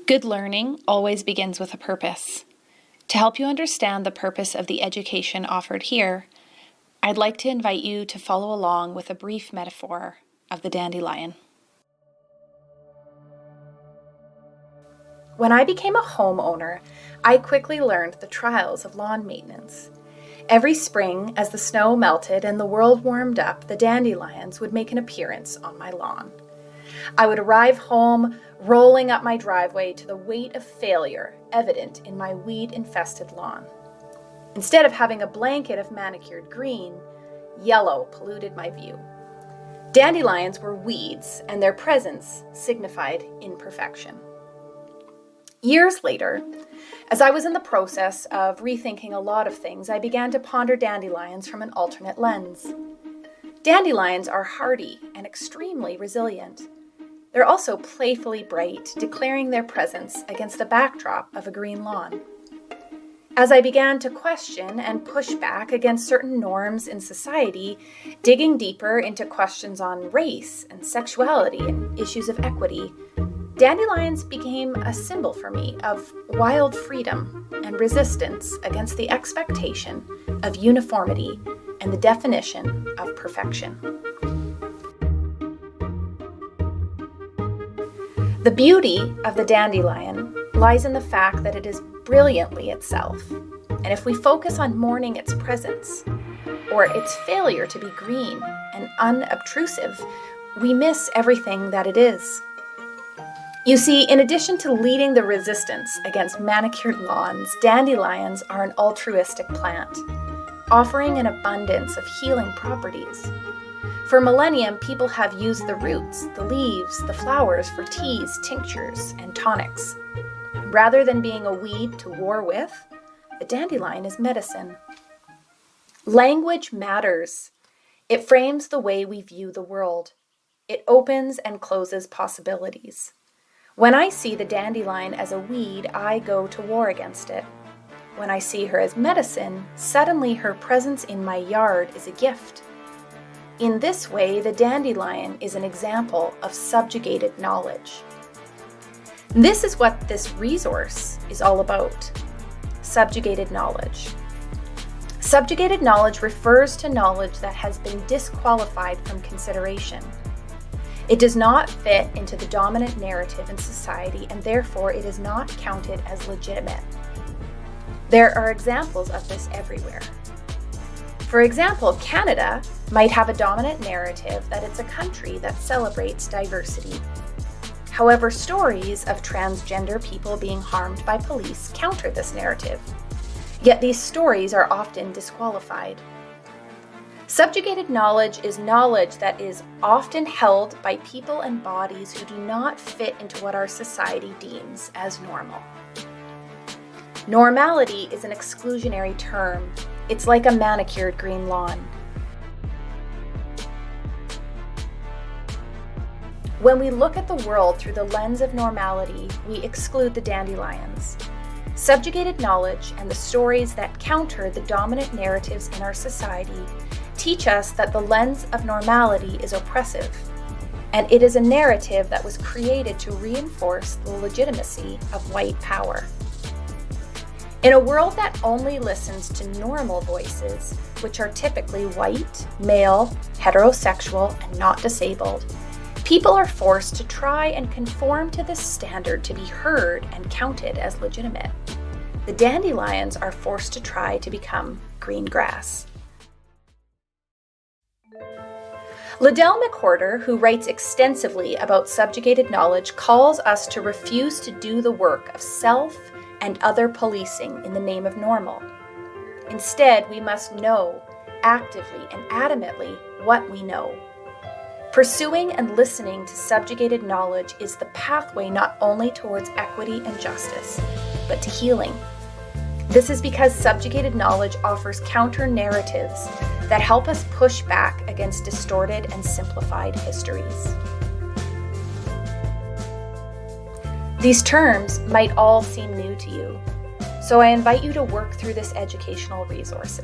Good learning always begins with a purpose. To help you understand the purpose of the education offered here, I'd like to invite you to follow along with a brief metaphor of the dandelion. When I became a homeowner, I quickly learned the trials of lawn maintenance. Every spring, as the snow melted and the world warmed up, the dandelions would make an appearance on my lawn. I would arrive home, rolling up my driveway to the weight of failure evident in my weed-infested lawn. Instead of having a blanket of manicured green, yellow polluted my view. Dandelions were weeds, and their presence signified imperfection. Years later, as I was in the process of rethinking a lot of things, I began to ponder dandelions from an alternate lens. Dandelions are hardy and extremely resilient. They're also playfully bright, declaring their presence against the backdrop of a green lawn. As I began to question and push back against certain norms in society, digging deeper into questions on race and sexuality and issues of equity, dandelions became a symbol for me of wild freedom and resistance against the expectation of uniformity and the definition of perfection. The beauty of the dandelion lies in the fact that it is brilliantly itself, and if we focus on mourning its presence, or its failure to be green and unobtrusive, we miss everything that it is. You see, in addition to leading the resistance against manicured lawns, dandelions are an altruistic plant, offering an abundance of healing properties. For millennia, people have used the roots, the leaves, the flowers for teas, tinctures, and tonics. Rather than being a weed to war with, the dandelion is medicine. Language matters. It frames the way we view the world. It opens and closes possibilities. When I see the dandelion as a weed, I go to war against it. When I see her as medicine, suddenly her presence in my yard is a gift. In this way, the dandelion is an example of subjugated knowledge. This is what this resource is all about. Subjugated knowledge. Subjugated knowledge refers to knowledge that has been disqualified from consideration. It does not fit into the dominant narrative in society, and therefore it is not counted as legitimate. There are examples of this everywhere. For example, Canada might have a dominant narrative that it's a country that celebrates diversity. However, stories of transgender people being harmed by police counter this narrative. Yet these stories are often disqualified. Subjugated knowledge is knowledge that is often held by people and bodies who do not fit into what our society deems as normal. Normality is an exclusionary term. It's like a manicured green lawn. When we look at the world through the lens of normality, we exclude the dandelions. Subjugated knowledge and the stories that counter the dominant narratives in our society teach us that the lens of normality is oppressive, and it is a narrative that was created to reinforce the legitimacy of white power. In a world that only listens to normal voices, which are typically white, male, heterosexual, and not disabled, people are forced to try and conform to this standard to be heard and counted as legitimate. The dandelions are forced to try to become green grass. Ladelle McWhorter, who writes extensively about subjugated knowledge, calls us to refuse to do the work of self and other policing in the name of normal. Instead, we must know actively and adamantly what we know. Pursuing and listening to subjugated knowledge is the pathway not only towards equity and justice, but to healing. This is because subjugated knowledge offers counter-narratives that help us push back against distorted and simplified histories. These terms might all seem new to you, so I invite you to work through this educational resource.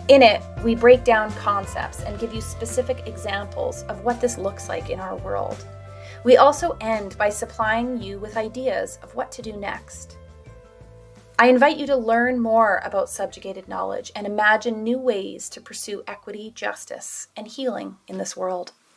In it, we break down concepts and give you specific examples of what this looks like in our world. We also end by supplying you with ideas of what to do next. I invite you to learn more about subjugated knowledge and imagine new ways to pursue equity, justice, and healing in this world.